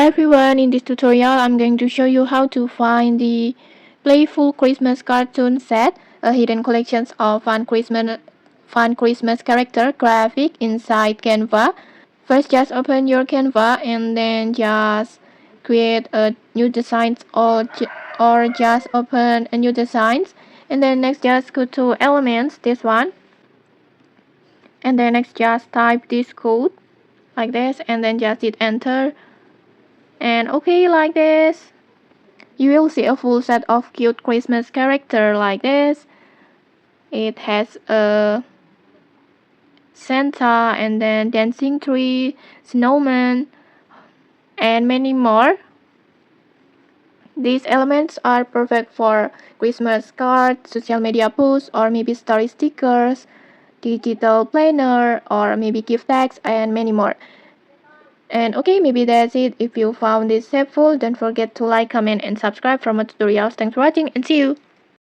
everyone, in this tutorial I'm going to show you how to find the Playful Christmas cartoon set, a hidden collection of fun Christmas character graphic inside Canva. First just open your Canva and then just create a new design or just open a new design, and then next just go to elements, this one, and then next just type this code like this and then just hit enter. And okay, like this, you will see a full set of cute Christmas character like this. It has a Santa and then dancing tree, snowman, and many more. These elements are perfect for Christmas cards, social media posts, or maybe story stickers, digital planner, or maybe gift tags, and many more. And okay, maybe that's it. If you found this helpful, don't forget to like, comment, and subscribe for more tutorials. Thanks for watching and see you!